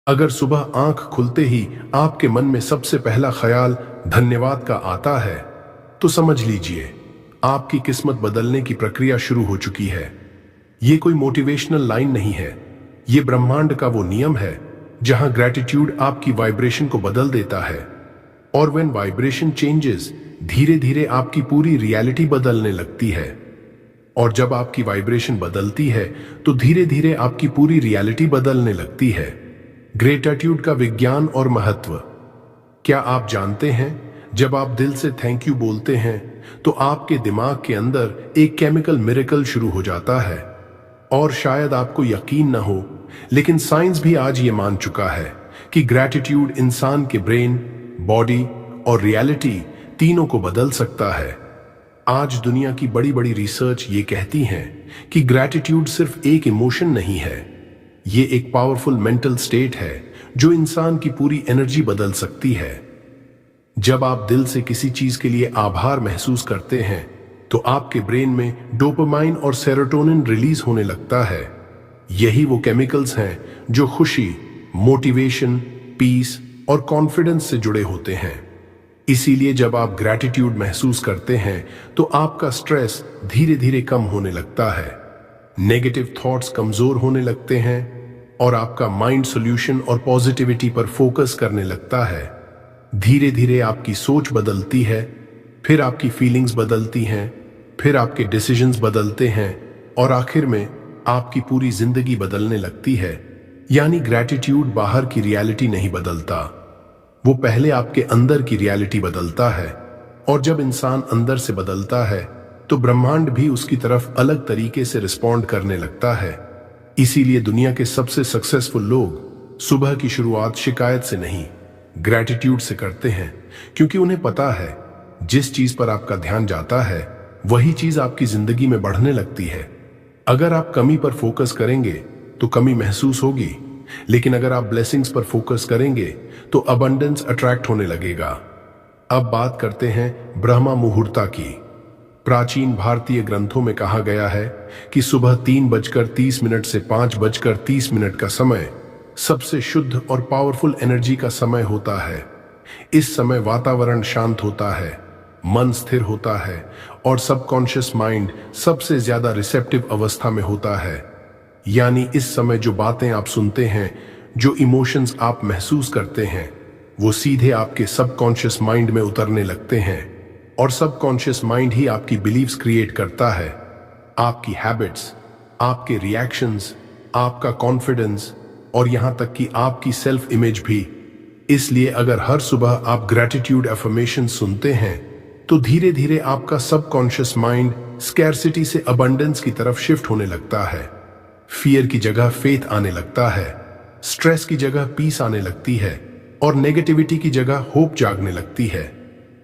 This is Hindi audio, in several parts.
अगर सुबह आंख खुलते ही आपके मन में सबसे पहला ख्याल धन्यवाद का आता है, तो समझ लीजिए आपकी किस्मत बदलने की प्रक्रिया शुरू हो चुकी है। ये कोई मोटिवेशनल लाइन नहीं है, ये ब्रह्मांड का वो नियम है जहां ग्रैटिट्यूड आपकी वाइब्रेशन को बदल देता है। और व्हेन वाइब्रेशन चेंजेस, धीरे धीरे आपकी पूरी रियलिटी बदलने लगती है। और जब आपकी वाइब्रेशन बदलती है तो धीरे धीरे आपकी पूरी रियलिटी बदलने लगती है। ग्रेटिट्यूड का विज्ञान और महत्व। क्या आप जानते हैं, जब आप दिल से थैंक यू बोलते हैं तो आपके दिमाग के अंदर एक केमिकल मिरेकल शुरू हो जाता है। और शायद आपको यकीन न हो, लेकिन साइंस भी आज ये मान चुका है कि ग्रैटिट्यूड इंसान के ब्रेन, बॉडी और रियलिटी तीनों को बदल सकता है। आज दुनिया की बड़ी बड़ी रिसर्च ये कहती हैं कि ग्रैटिट्यूड सिर्फ एक इमोशन नहीं है, ये एक पावरफुल मेंटल स्टेट है जो इंसान की पूरी एनर्जी बदल सकती है। जब आप दिल से किसी चीज के लिए आभार महसूस करते हैं तो आपके ब्रेन में डोपामाइन और सेरोटोनिन रिलीज होने लगता है। यही वो केमिकल्स हैं जो खुशी, मोटिवेशन, पीस और कॉन्फिडेंस से जुड़े होते हैं। इसीलिए जब आप ग्रैटिट्यूड महसूस करते हैं तो आपका स्ट्रेस धीरे धीरे कम होने लगता है, नेगेटिव थॉट्स कमजोर होने लगते हैं और आपका माइंड सॉल्यूशन और पॉजिटिविटी पर फोकस करने लगता है। धीरे धीरे आपकी सोच बदलती है, फिर आपकी फीलिंग्स बदलती हैं, फिर आपके डिसीजंस बदलते हैं और आखिर में आपकी पूरी जिंदगी बदलने लगती है। यानी ग्रैटिट्यूड बाहर की रियलिटी नहीं बदलता, वो पहले आपके अंदर की रियलिटी बदलता है। और जब इंसान अंदर से बदलता है तो ब्रह्मांड भी उसकी तरफ अलग तरीके से रिस्पॉन्ड करने लगता है। इसीलिए दुनिया के सबसे सक्सेसफुल लोग सुबह की शुरुआत शिकायत से नहीं, ग्रैटिट्यूड से करते हैं, क्योंकि उन्हें पता है जिस चीज पर आपका ध्यान जाता है वही चीज आपकी जिंदगी में बढ़ने लगती है। अगर आप कमी पर फोकस करेंगे तो कमी महसूस होगी, लेकिन अगर आप ब्लेसिंग्स पर फोकस करेंगे तो अबंडेंस अट्रैक्ट होने लगेगा। अब बात करते हैं ब्रह्मा मुहूर्ता की। प्राचीन भारतीय ग्रंथों में कहा गया है कि सुबह 3:30 से 5:30 का समय सबसे शुद्ध और पावरफुल एनर्जी का समय होता है। इस समय वातावरण शांत होता है, मन स्थिर होता है और सबकॉन्शियस माइंड सबसे ज्यादा रिसेप्टिव अवस्था में होता है। यानी इस समय जो बातें आप सुनते हैं, जो इमोशंस आप महसूस करते हैं, वो सीधे आपके सबकॉन्शियस माइंड में उतरने लगते हैं और सबकॉन्शियस माइंड ही आपकी बिलीव्स क्रिएट करता है, आपकी हैबिट्स, आपके रिएक्शंस, आपका कॉन्फिडेंस और यहां तक कि आपकी सेल्फ इमेज भी। इसलिए अगर हर सुबह आप ग्रैटिट्यूड अफर्मेशन सुनते हैं तो धीरे धीरे आपका सबकॉन्शियस माइंड स्कैर्सिटी से अबंडेंस की तरफ शिफ्ट होने लगता है। फियर की जगह फेथ आने लगता है, स्ट्रेस की जगह पीस आने लगती है और नेगेटिविटी की जगह होप जागने लगती है।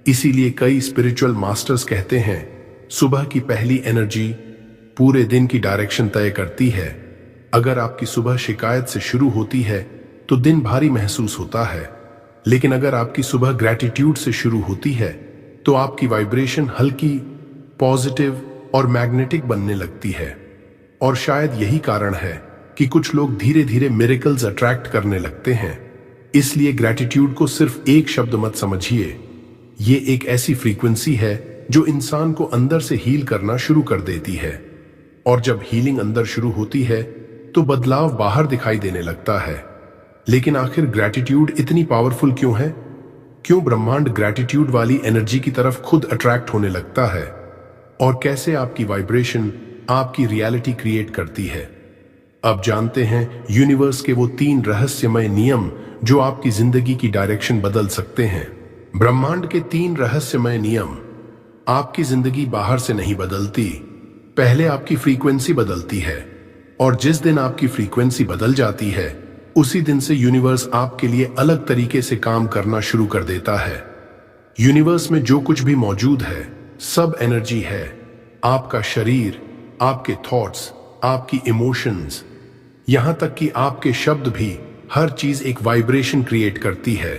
इसीलिए कई स्पिरिचुअल मास्टर्स कहते हैं सुबह की पहली एनर्जी पूरे दिन की डायरेक्शन तय करती है। अगर आपकी सुबह शिकायत से शुरू होती है तो दिन भारी महसूस होता है, लेकिन अगर आपकी सुबह ग्रैटिट्यूड से शुरू होती है तो आपकी वाइब्रेशन हल्की, पॉजिटिव और मैग्नेटिक बनने लगती है। और शायद यही कारण है कि कुछ लोग धीरे धीरे मिरेकल्स अट्रैक्ट करने लगते हैं। इसलिए ग्रैटिट्यूड को सिर्फ एक शब्द मत समझिए, ये एक ऐसी फ्रीक्वेंसी है जो इंसान को अंदर से हील करना शुरू कर देती है। और जब हीलिंग अंदर शुरू होती है तो बदलाव बाहर दिखाई देने लगता है। लेकिन आखिर ग्रैटिट्यूड इतनी पावरफुल क्यों है? क्यों ब्रह्मांड ग्रैटिट्यूड वाली एनर्जी की तरफ खुद अट्रैक्ट होने लगता है? और कैसे आपकी वाइब्रेशन आपकी रियलिटी क्रिएट करती है? अब जानते हैं यूनिवर्स के वो 3 रहस्यमय नियम जो आपकी जिंदगी की डायरेक्शन बदल सकते हैं। ब्रह्मांड के 3 रहस्यमय नियम। आपकी जिंदगी बाहर से नहीं बदलती, पहले आपकी फ्रीक्वेंसी बदलती है। और जिस दिन आपकी फ्रीक्वेंसी बदल जाती है उसी दिन से यूनिवर्स आपके लिए अलग तरीके से काम करना शुरू कर देता है। यूनिवर्स में जो कुछ भी मौजूद है सब एनर्जी है। आपका शरीर, आपके थॉट्स, आपकी इमोशंस, यहां तक कि आपके शब्द भी, हर चीज एक वाइब्रेशन क्रिएट करती है।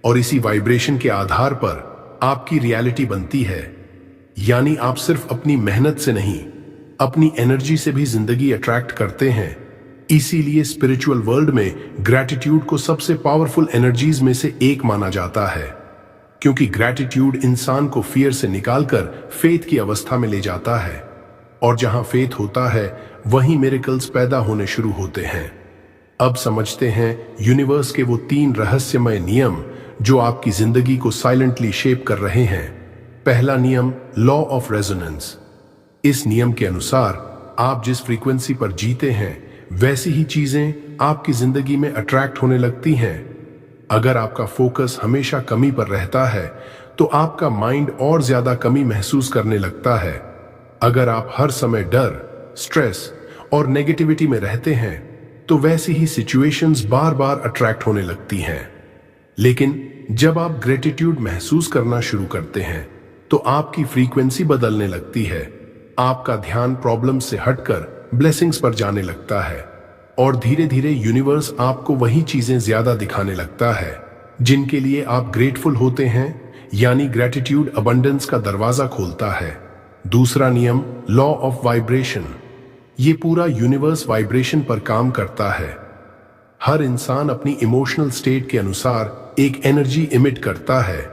और इसी वाइब्रेशन के आधार पर आपकी रियलिटी बनती है। यानी आप सिर्फ अपनी मेहनत से नहीं, अपनी एनर्जी से भी जिंदगी अट्रैक्ट करते हैं। इसीलिए स्पिरिचुअल वर्ल्ड में ग्रैटिट्यूड को सबसे पावरफुल एनर्जीज में से एक माना जाता है, क्योंकि ग्रैटिट्यूड इंसान को फियर से निकालकर फेथ की अवस्था में ले जाता है, और जहां फेथ होता है वहीं मिरेकल्स पैदा होने शुरू होते हैं। अब समझते हैं यूनिवर्स के वो 3 रहस्यमय नियम जो आपकी जिंदगी को साइलेंटली शेप कर रहे हैं। पहला नियम, लॉ ऑफ रेजोनेंस। इस नियम के अनुसार आप जिस फ्रीक्वेंसी पर जीते हैं वैसी ही चीजें आपकी जिंदगी में अट्रैक्ट होने लगती हैं। अगर आपका फोकस हमेशा कमी पर रहता है तो आपका माइंड और ज्यादा कमी महसूस करने लगता है। अगर आप हर समय डर, स्ट्रेस और नेगेटिविटी में रहते हैं तो वैसी ही सिचुएशंस बार बार अट्रैक्ट होने लगती हैं। लेकिन जब आप ग्रेटिट्यूड महसूस करना शुरू करते हैं तो आपकी फ्रीक्वेंसी बदलने लगती है। आपका ध्यान प्रॉब्लम से हटकर ब्लेसिंग्स पर जाने लगता है, और धीरे धीरे यूनिवर्स आपको वही चीजें ज्यादा दिखाने लगता है जिनके लिए आप ग्रेटफुल होते हैं, यानी ग्रेटिट्यूड अबंडेंस का दरवाजा खोलता है। दूसरा नियम, लॉ ऑफ वाइब्रेशन। ये पूरा यूनिवर्स वाइब्रेशन पर काम करता है। हर इंसान अपनी इमोशनल स्टेट के अनुसार एक एनर्जी इमिट करता है।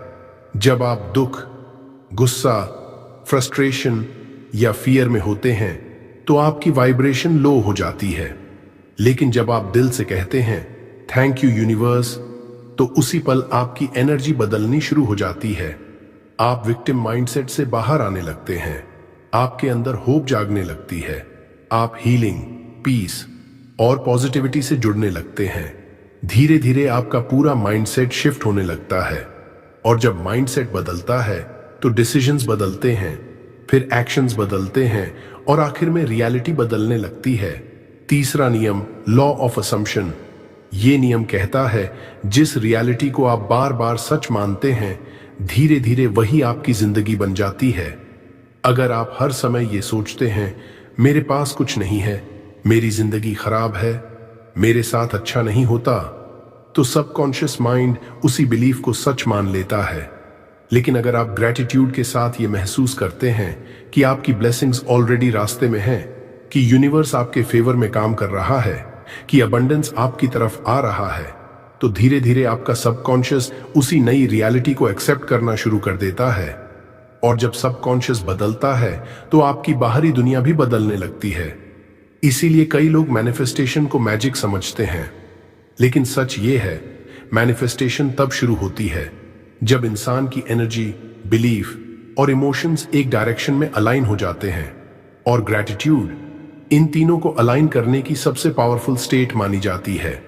जब आप दुख, गुस्सा, फ्रस्ट्रेशन या फियर में होते हैं तो आपकी वाइब्रेशन लो हो जाती है। लेकिन जब आप दिल से कहते हैं थैंक यू यूनिवर्स, तो उसी पल आपकी एनर्जी बदलनी शुरू हो जाती है। आप विक्टिम माइंडसेट से बाहर आने लगते हैं, आपके अंदर होप जागने लगती है, आप हीलिंग, पीस और पॉजिटिविटी से जुड़ने लगते हैं। धीरे धीरे आपका पूरा माइंडसेट शिफ्ट होने लगता है, और जब माइंडसेट बदलता है तो डिसीजंस बदलते हैं, फिर एक्शंस बदलते हैं, और आखिर में रियलिटी बदलने लगती है। तीसरा नियम, लॉ ऑफ असम्पशन। ये नियम कहता है जिस रियलिटी को आप बार बार सच मानते हैं, धीरे धीरे वही आपकी जिंदगी बन जाती है। अगर आप हर समय ये सोचते हैं मेरे पास कुछ नहीं है, मेरी जिंदगी खराब है, मेरे साथ अच्छा नहीं होता, तो सबकॉन्शियस माइंड उसी बिलीफ को सच मान लेता है। लेकिन अगर आप ग्रैटिट्यूड के साथ ये महसूस करते हैं कि आपकी ब्लेसिंग्स ऑलरेडी रास्ते में हैं, कि यूनिवर्स आपके फेवर में काम कर रहा है, कि अबंडेंस आपकी तरफ आ रहा है, तो धीरे धीरे आपका सबकॉन्शियस उसी नई रियलिटी को एक्सेप्ट करना शुरू कर देता है। और जब सबकॉन्शियस बदलता है तो आपकी बाहरी दुनिया भी बदलने लगती है। इसीलिए कई लोग मैनिफेस्टेशन को मैजिक समझते हैं, लेकिन सच ये है मैनिफेस्टेशन तब शुरू होती है जब इंसान की एनर्जी, बिलीफ और इमोशंस एक डायरेक्शन में अलाइन हो जाते हैं। और ग्रैटिट्यूड इन तीनों को अलाइन करने की सबसे पावरफुल स्टेट मानी जाती है।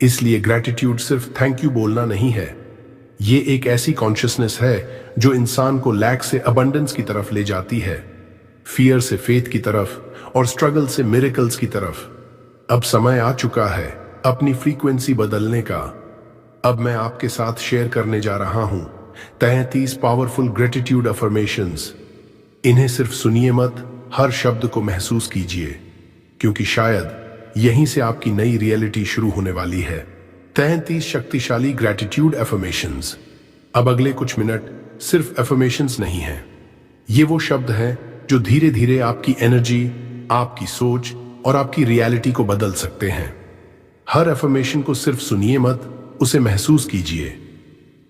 इसलिए ग्रैटिट्यूड सिर्फ थैंक यू बोलना नहीं है, ये एक ऐसी कॉन्शियसनेस है जो इंसान को लैक से अबंडेंस की तरफ ले जाती है, फियर से फेथ की तरफ और स्ट्रगल से मिरेकल्स की तरफ। अब समय आ चुका है अपनी फ्रीक्वेंसी बदलने का। अब मैं आपके साथ शेयर करने जा रहा हूं 33 पावरफुल ग्रेटिट्यूड अफर्मेशंस। इन्हें सिर्फ सुनिए मत, हर शब्द को महसूस कीजिए, क्योंकि शायद यहीं से आपकी नई रियलिटी शुरू होने वाली है। 33 शक्तिशाली ग्रैटिट्यूड अफर्मेशंस। अब अगले कुछ मिनट सिर्फ अफर्मेशंस नहीं हैं, ये वो शब्द हैं जो धीरे धीरे आपकी एनर्जी, आपकी सोच और आपकी रियलिटी को बदल सकते हैं। हर अफर्मेशन को सिर्फ सुनिए मत, उसे महसूस कीजिए।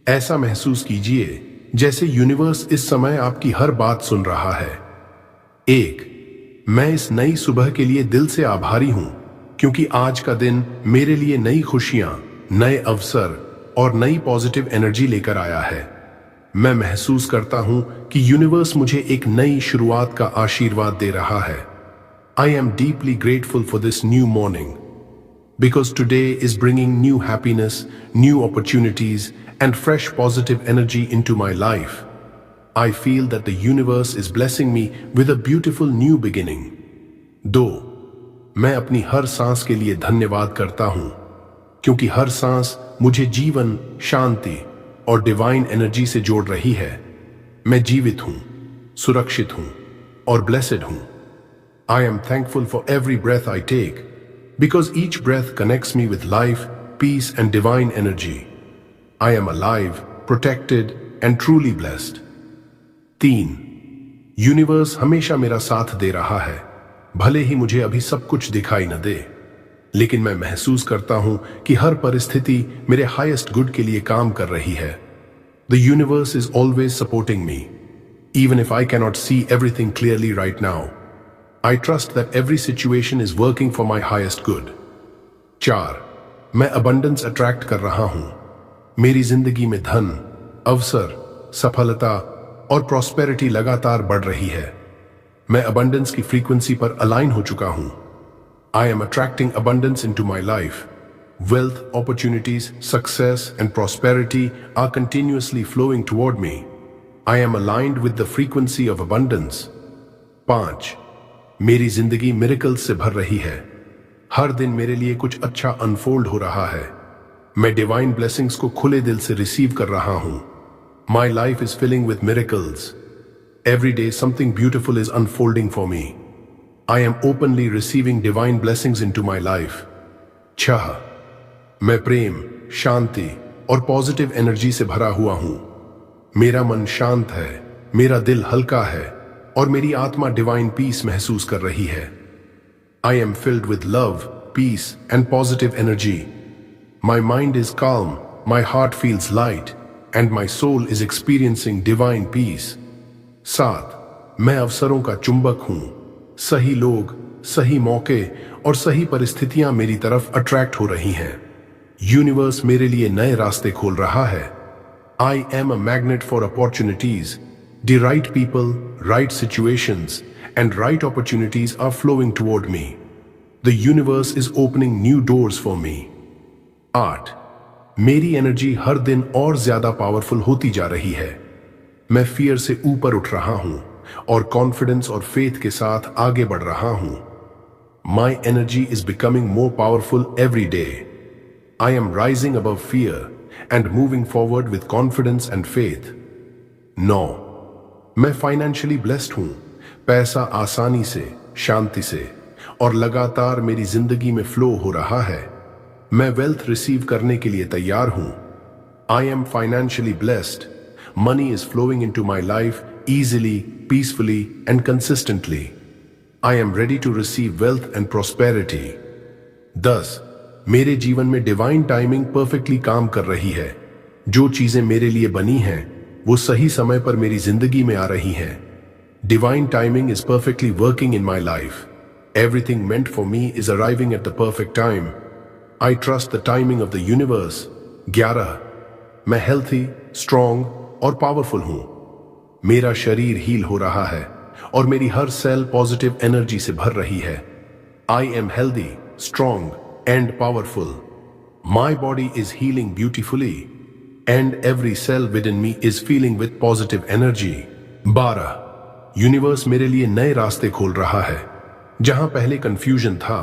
ऐसा महसूस कीजिए जैसे यूनिवर्स इस समय आपकी हर बात सुन रहा है। 1, मैं इस नई सुबह के लिए दिल से आभारी हूं, क्योंकि आज का दिन मेरे लिए नई खुशियां, नए अवसर और नई पॉजिटिव एनर्जी लेकर आया है। मैं महसूस करता हूं कि यूनिवर्स मुझे एक नई शुरुआत का आशीर्वाद दे रहा है। I am deeply grateful for this new morning, because today is bringing new happiness, new opportunities, and fresh positive energy into my life. I feel that the universe is blessing me with a beautiful new beginning. 2, मैं अपनी हर सांस के लिए धन्यवाद करता हूं, क्योंकि हर सांस मुझे जीवन, शांति और डिवाइन एनर्जी से जोड़ रही है। मैं जीवित हूं, सुरक्षित हूं और ब्लेसेड हूं। I am thankful for every breath I take, because each breath connects me with life, peace and divine energy. I am alive, protected and truly blessed. 3, universe हमेशा मेरा साथ दे रहा है, भले ही मुझे अभी सब कुछ दिखाई न दे। लेकिन मैं महसूस करता हूं कि हर परिस्थिति मेरे हाईएस्ट गुड के लिए काम कर रही है। The universe is always supporting me, even if I cannot see everything clearly right now. I trust that every situation is working for my highest good. 4. मैं abundance attract कर रहा हूं। मेरी जिंदगी में धन, अवसर, सफलता और prosperity लगातार बढ़ रही है। मैं abundance की frequency पर align हो चुका हूं। I am attracting abundance into my life. Wealth, opportunities, success and prosperity are continuously flowing toward me. I am aligned with the frequency of abundance. 5. मेरी जिंदगी मिरेकल्स से भर रही है। हर दिन मेरे लिए कुछ अच्छा अनफोल्ड हो रहा है। मैं डिवाइन ब्लेसिंग्स को खुले दिल से रिसीव कर रहा हूं। My life is filling with miracles. Every day something beautiful is unfolding for me. I am openly receiving divine blessings into my life. 6. मैं प्रेम, शांति और पॉजिटिव एनर्जी से भरा हुआ हूं। मेरा मन शांत है, मेरा दिल हल्का है और मेरी आत्मा डिवाइन पीस महसूस कर रही है। I am filled with love, peace and positive energy. My mind is calm, my heart feels light and my soul is experiencing divine peace. 7. मैं अवसरों का चुंबक हूं। सही लोग, सही मौके और सही परिस्थितियां मेरी तरफ अट्रैक्ट हो रही हैं। यूनिवर्स मेरे लिए नए रास्ते खोल रहा है। I am a magnet for opportunities. The right people, right situations, and right opportunities are flowing toward me. The universe is opening new doors for me. 8. मेरी एनर्जी हर दिन और ज्यादा पावरफुल होती जा रही है। मैं फियर से ऊपर उठ रहा हूं और कॉन्फिडेंस और फेथ के साथ आगे बढ़ रहा हूं। My energy is becoming more powerful every day. I am rising above fear and moving forward with confidence and faith. 9. मैं फाइनेंशियली ब्लेस्ड हूं। पैसा आसानी से, शांति से और लगातार मेरी जिंदगी में फ्लो हो रहा है। मैं वेल्थ रिसीव करने के लिए तैयार हूं। I am financially blessed. Money is flowing into my life easily, peacefully and consistently. I am ready to receive wealth and prosperity. 10. मेरे जीवन में डिवाइन टाइमिंग परफेक्टली काम कर रही है। जो चीजें मेरे लिए बनी हैं वो सही समय पर मेरी जिंदगी में आ रही हैं। Divine timing is perfectly working in my life. Everything meant for me is arriving at the perfect time. I trust the timing of the universe. 11. मैं हेल्थी, स्ट्रॉन्ग और पावरफुल हूं। मेरा शरीर हील हो रहा है और मेरी हर सेल पॉजिटिव एनर्जी से भर रही है। I am healthy, strong and powerful. My body is healing beautifully and every cell within me is feeling with positive energy. 12. Universe मेरे लिए नए रास्ते खोल रहा है। जहां पहले कंफ्यूजन था,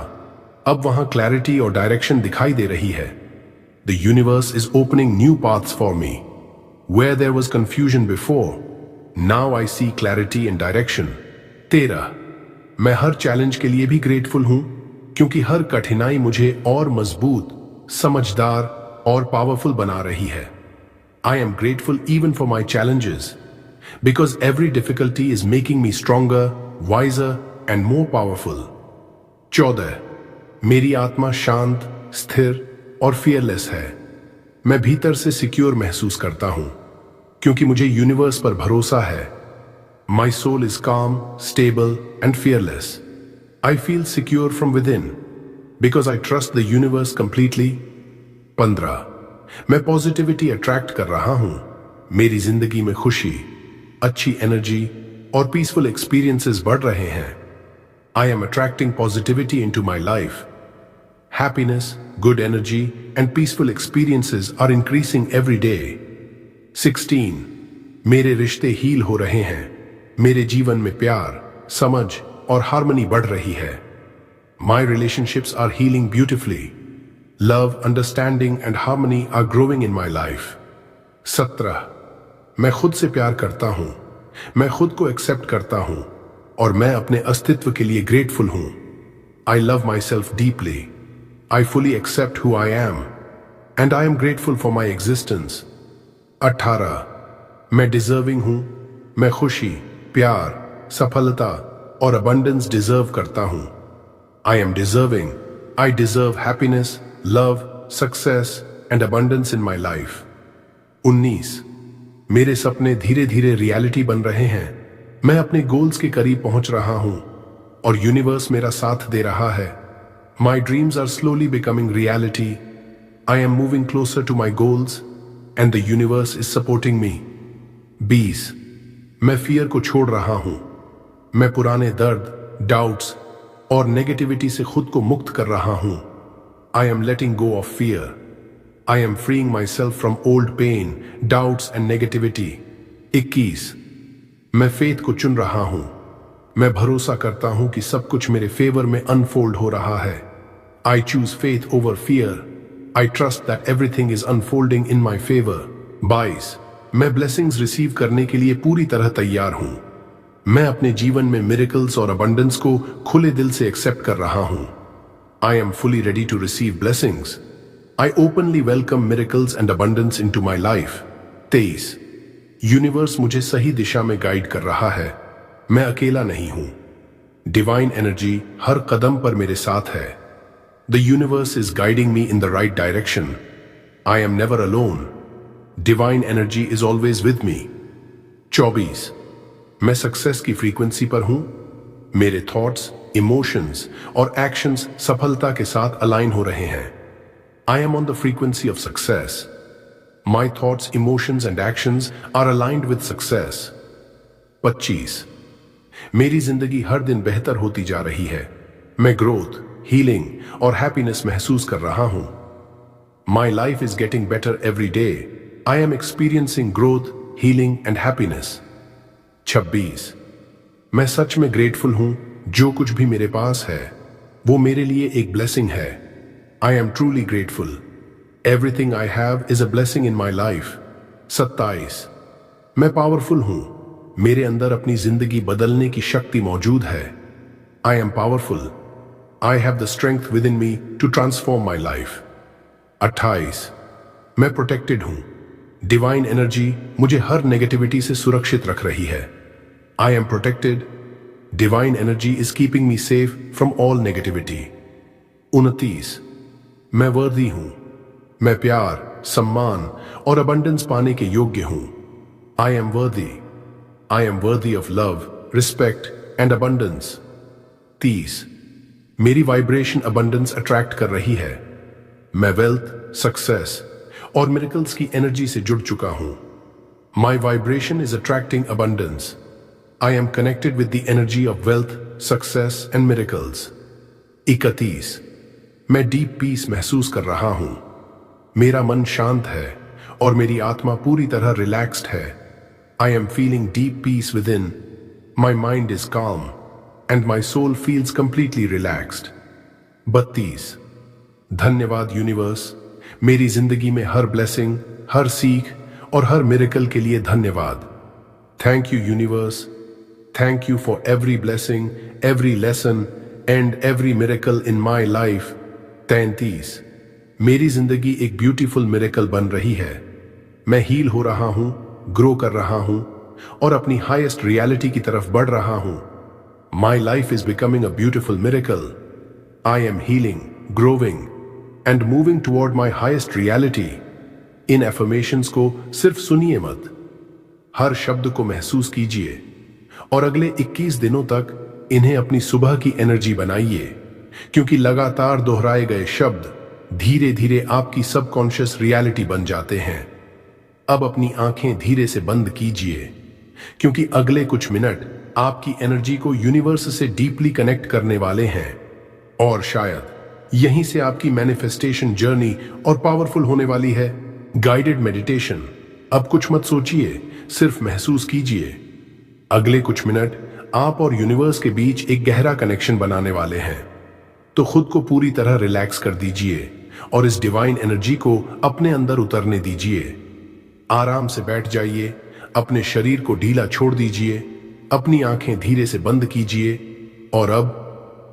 अब वहां क्लैरिटी और डायरेक्शन दिखाई दे रही है। The universe is opening new paths for me. Where there was confusion before, now I see clarity and direction. 13. मैं हर चैलेंज के लिए भी ग्रेटफुल हूं क्योंकि हर कठिनाई मुझे और मजबूत, समझदार और पावरफुल बना रही है। I am grateful even for my challenges because every difficulty is making me stronger, wiser and more powerful. 14. मेरी आत्मा शांत, स्थिर और फियरलेस है। मैं भीतर से सिक्योर महसूस करता हूं क्योंकि मुझे यूनिवर्स पर भरोसा है। My soul is calm, stable and fearless. I feel secure from within because I trust the universe completely. 15. मैं पॉजिटिविटी अट्रैक्ट कर रहा हूं। मेरी जिंदगी में खुशी, अच्छी एनर्जी और पीसफुल एक्सपीरियंसेस बढ़ रहे हैं। I am attracting positivity into my life. Happiness, good energy and peaceful experiences are increasing every day. 16. मेरे रिश्ते हील हो रहे हैं। मेरे जीवन में प्यार, समझ और हार्मनी बढ़ रही है। My relationships are healing beautifully. Love, understanding and harmony are growing in my life. 17. मैं खुद से प्यार करता हूं। मैं खुद को एक्सेप्ट करता हूं और मैं अपने अस्तित्व के लिए ग्रेटफुल हूं। I love myself deeply. I fully accept who I am and I am grateful for my existence. 18. मैं डिजर्विंग हूं। मैं खुशी, प्यार, सफलता और अबंडेंस डिजर्व करता हूं। I am deserving, I deserve happiness, love, success and abundance in my life. 19. मेरे सपने धीरे धीरे रियलिटी बन रहे हैं। मैं अपने गोल्स के करीब पहुंच रहा हूं और यूनिवर्स मेरा साथ दे रहा है। My dreams are slowly becoming reality. I am moving closer to my goals and the universe is supporting me. 20. मैं फियर को छोड़ रहा हूं। मैं पुराने दर्द, डाउट्स और नेगेटिविटी से खुद को मुक्त कर रहा हूं। I am letting go of fear. I am freeing myself from old pain, doubts and negativity. 21. मैं फेथ को चुन रहा हूं। मैं भरोसा करता हूं कि सब कुछ मेरे फेवर में अनफोल्ड हो रहा है। I choose faith over fear. I trust that everything is unfolding in my favor. 22. मैं ब्लेसिंग्स रिसीव करने के लिए पूरी तरह तैयार हूं। मैं अपने जीवन में मिरेकल्स और अबंडेंस को खुले दिल से एक्सेप्ट कर रहा हूं। I am fully ready to receive blessings. I openly welcome miracles and abundance into my life. 23. Universe मुझे सही दिशा में गाइड कर रहा है। मैं अकेला नहीं हूं। डिवाइन एनर्जी हर कदम पर मेरे साथ है। The universe is guiding me in the right direction. I am never alone. Divine energy is always with me. 24. मैं सक्सेस की फ्रीक्वेंसी पर हूं। मेरे थॉट्स, इमोशंस और एक्शंस सफलता के साथ अलाइन हो रहे हैं। I am on the frequency of success. My thoughts, emotions and actions are aligned with success. 25. मेरी जिंदगी हर दिन बेहतर होती जा रही है। मैं ग्रोथ, हीलिंग और हैप्पीनेस महसूस कर रहा हूं। My life is getting better every day. I am experiencing growth, healing and happiness. 26. मैं सच में ग्रेटफुल हूं। जो कुछ भी मेरे पास है वो मेरे लिए एक ब्लेसिंग है। I am truly grateful. Everything I have is a blessing in my life. 27. मैं पावरफुल हूं। मेरे अंदर अपनी जिंदगी बदलने की शक्ति मौजूद है। I am powerful. I have the strength within me to transform my life. 28. मैं प्रोटेक्टेड हूं। डिवाइन एनर्जी मुझे हर नेगेटिविटी से सुरक्षित रख रही है। I am protected. Divine energy is keeping me safe from all negativity. 29. मैं वर्दी हूं। मैं प्यार, सम्मान और अबंडेंस पाने के योग्य हूं। I am worthy. I am worthy of love, respect and abundance. 30. मेरी वाइब्रेशन अबंडेंस अट्रैक्ट कर रही है। मैं वेल्थ, सक्सेस और मिरेकल्स की एनर्जी से जुड़ चुका हूं। My vibration is attracting abundance. I am connected with the energy of wealth, success and miracles. 31. मैं डीप पीस महसूस कर रहा हूं। मेरा मन शांत है और मेरी आत्मा पूरी तरह रिलैक्स्ड है। I am feeling deep peace within. My mind is calm and my soul feels completely relaxed. 32. धन्यवाद यूनिवर्स। मेरी जिंदगी में हर ब्लेसिंग, हर सीख और हर मिरेकल के लिए धन्यवाद। Thank you universe. Thank you for every blessing, every lesson and every miracle in my life. 33. मेरी जिंदगी एक ब्यूटीफुल मिरेकल बन रही है। मैं हील हो रहा हूं, ग्रो कर रहा हूं और अपनी हाईएस्ट रियलिटी की तरफ बढ़ रहा हूं। My life is becoming a beautiful miracle. I am healing, growing and moving toward my highest reality. In affirmations को सिर्फ सुनिए मत, हर शब्द को महसूस कीजिए और अगले 21 दिनों तक इन्हें अपनी सुबह की एनर्जी बनाइए, क्योंकि लगातार दोहराए गए शब्द धीरे धीरे आपकी सबकॉन्शियस रियलिटी बन जाते हैं। अब अपनी आंखें धीरे से बंद कीजिए, क्योंकि अगले कुछ मिनट आपकी एनर्जी को यूनिवर्स से डीपली कनेक्ट करने वाले हैं और शायद यहीं से आपकी मैनिफेस्टेशन जर्नी और पावरफुल होने वाली है। Guided meditation. अब कुछ मत सोचिए, सिर्फ महसूस कीजिए। अगले कुछ मिनट आप और यूनिवर्स के बीच एक गहरा कनेक्शन बनाने वाले हैं, तो खुद को पूरी तरह रिलैक्स कर दीजिए और इस डिवाइन एनर्जी को अपने अंदर उतरने दीजिए। आराम से बैठ जाइए, अपने शरीर को ढीला छोड़ दीजिए, अपनी आंखें धीरे से बंद कीजिए और अब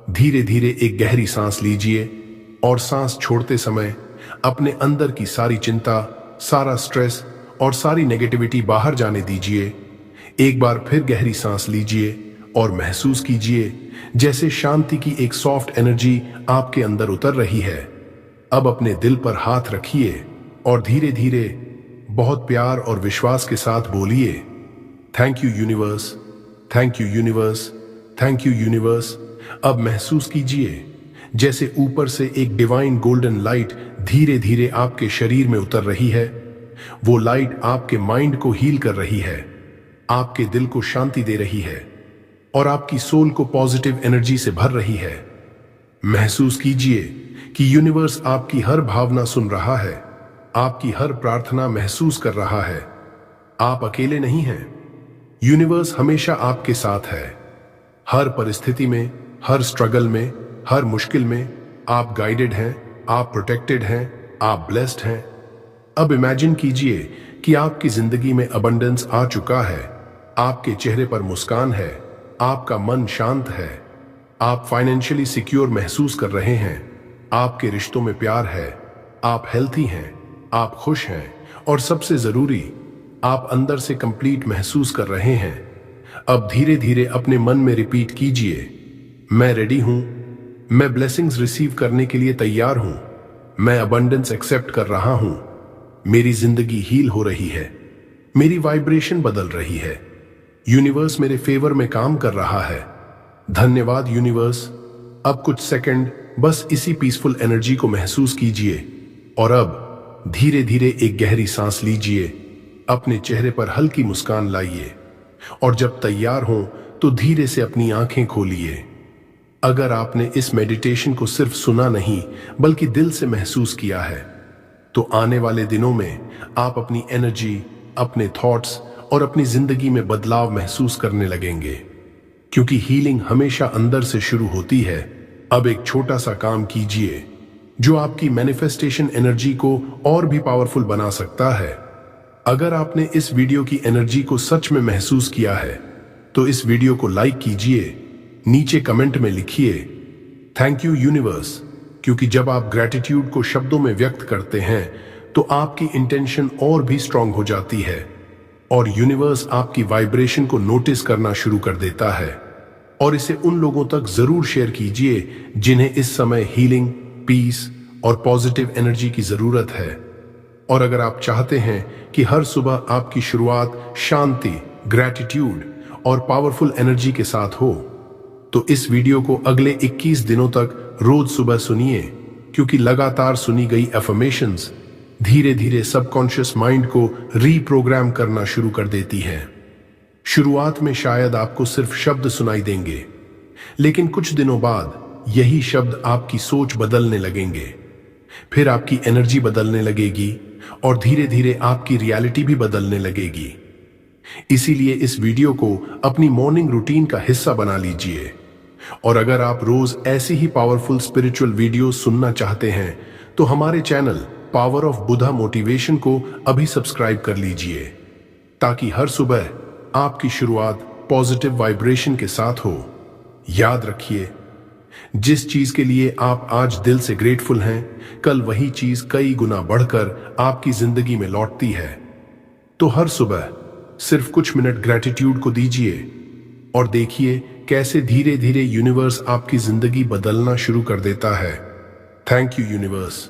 धीरे धीरे एक गहरी सांस लीजिए और सांस छोड़ते समय अपने अंदर की सारी चिंता, सारा स्ट्रेस और सारी नेगेटिविटी बाहर जाने दीजिए। एक बार फिर गहरी सांस लीजिए और महसूस कीजिए जैसे शांति की एक सॉफ्ट एनर्जी आपके अंदर उतर रही है। अब अपने दिल पर हाथ रखिए और धीरे धीरे बहुत प्यार और विश्वास के साथ बोलिए, thank you universe, thank you universe, thank you universe. अब महसूस कीजिए जैसे ऊपर से एक डिवाइन गोल्डन लाइट धीरे धीरे आपके शरीर में उतर रही है। वो लाइट आपके माइंड को हील कर रही है, आपके दिल को शांति दे रही है और आपकी सोल को पॉजिटिव एनर्जी से भर रही है। महसूस कीजिए कि यूनिवर्स आपकी हर भावना सुन रहा है, आपकी हर प्रार्थना महसूस कर रहा है। आप अकेले नहीं हैं। यूनिवर्स हमेशा आपके साथ है। हर परिस्थिति में, हर स्ट्रगल में, हर मुश्किल में आप गाइडेड हैं, आप प्रोटेक्टेड हैं, आप ब्लेस्ड हैं। अब इमेजिन कीजिए कि आपकी जिंदगी में अबंडेंस आ चुका है, आपके चेहरे पर मुस्कान है, आपका मन शांत है, आप फाइनेंशियली सिक्योर महसूस कर रहे हैं, आपके रिश्तों में प्यार है, आप हेल्थी हैं, आप खुश हैं और सबसे जरूरी आप अंदर से कंप्लीट महसूस कर रहे हैं। अब धीरे धीरे अपने मन में रिपीट कीजिए, मैं रेडी हूं, मैं ब्लेसिंग्स रिसीव करने के लिए तैयार हूं, मैं अबंडेंस एक्सेप्ट कर रहा हूं, मेरी जिंदगी हील हो रही है, मेरी वाइब्रेशन बदल रही है, यूनिवर्स मेरे फेवर में काम कर रहा है। धन्यवाद यूनिवर्स। अब कुछ सेकंड बस इसी पीसफुल एनर्जी को महसूस कीजिए और अब धीरे धीरे एक गहरी सांस लीजिए, अपने चेहरे पर हल्की मुस्कान लाइए और जब तैयार हो तो धीरे से अपनी आंखें खोलिए। अगर आपने इस मेडिटेशन को सिर्फ सुना नहीं बल्कि दिल से महसूस किया है तो आने वाले दिनों में आप अपनी एनर्जी, अपने थॉट्स और अपनी जिंदगी में बदलाव महसूस करने लगेंगे, क्योंकि हीलिंग हमेशा अंदर से शुरू होती है। अब एक छोटा सा काम कीजिए जो आपकी मैनिफेस्टेशन एनर्जी को और भी पावरफुल बना सकता है। अगर आपने इस वीडियो की एनर्जी को सच में महसूस किया है तो इस वीडियो को लाइक कीजिए, नीचे कमेंट में लिखिए थैंक यू यूनिवर्स, क्योंकि जब आप ग्रैटिट्यूड को शब्दों में व्यक्त करते हैं तो आपकी इंटेंशन और भी स्ट्रांग हो जाती है और यूनिवर्स आपकी वाइब्रेशन को नोटिस करना शुरू कर देता है। और इसे उन लोगों तक जरूर शेयर कीजिए जिन्हें इस समय हीलिंग, पीस और पॉजिटिव एनर्जी की जरूरत है। और अगर आप चाहते हैं कि हर सुबह आपकी शुरुआत शांति, ग्रैटिट्यूड और पावरफुल एनर्जी के साथ हो तो इस वीडियो को अगले 21 दिनों तक रोज सुबह सुनिए, क्योंकि लगातार सुनी गई अफर्मेशंस धीरे धीरे सबकॉन्शियस माइंड को रीप्रोग्राम करना शुरू कर देती हैं। शुरुआत में शायद आपको सिर्फ शब्द सुनाई देंगे, लेकिन कुछ दिनों बाद यही शब्द आपकी सोच बदलने लगेंगे, फिर आपकी एनर्जी बदलने लगेगी और धीरे धीरे आपकी रियलिटी भी बदलने लगेगी। इसीलिए इस वीडियो को अपनी मॉर्निंग रूटीन का हिस्सा बना लीजिए। और अगर आप रोज ऐसी ही पावरफुल स्पिरिचुअल वीडियो सुनना चाहते हैं तो हमारे channel power of Buddha motivation को अभी सब्सक्राइब कर लीजिए, ताकि हर सुबह आपकी शुरुआत पॉजिटिव वाइब्रेशन के साथ हो। याद रखिए, जिस चीज के लिए आप आज दिल से ग्रेटफुल हैं, कल वही चीज कई गुना बढ़कर आपकी जिंदगी में लौटती है। तो हर सुबह सिर्फ कुछ मिनट ग्रैटिट्यूड को दीजिए और देखिए कैसे धीरे धीरे यूनिवर्स आपकी जिंदगी बदलना शुरू कर देता है। Thank you universe.